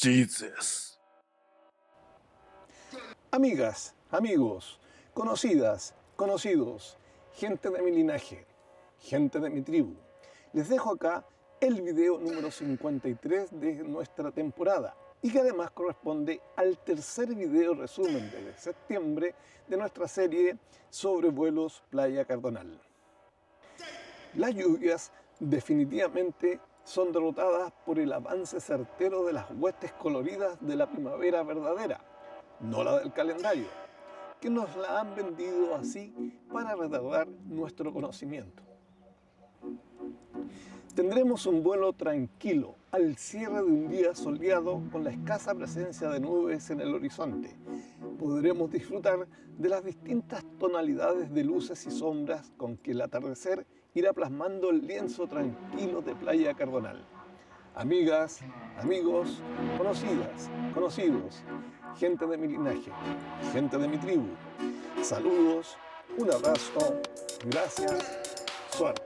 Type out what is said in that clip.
Jesus. Amigas, amigos, conocidas, conocidos, gente de mi linaje, gente de mi tribu, les dejo acá el video número 53 de nuestra temporada y que además corresponde al tercer video resumen de septiembre de nuestra serie Sobrevuelos Playa Cardonal. Las lluvias definitivamente son derrotadas por el avance certero de las huestes coloridas de la primavera verdadera, no la del calendario, que nos la han vendido así para retardar nuestro conocimiento. Tendremos un vuelo tranquilo al cierre de un día soleado con la escasa presencia de nubes en el horizonte. Podremos disfrutar de las distintas tonalidades de luces y sombras con que el atardecer irá plasmando el lienzo tranquilo de Playa Cardonal. Amigas, amigos, conocidas, conocidos, gente de mi linaje, gente de mi tribu, saludos, un abrazo, gracias, suerte.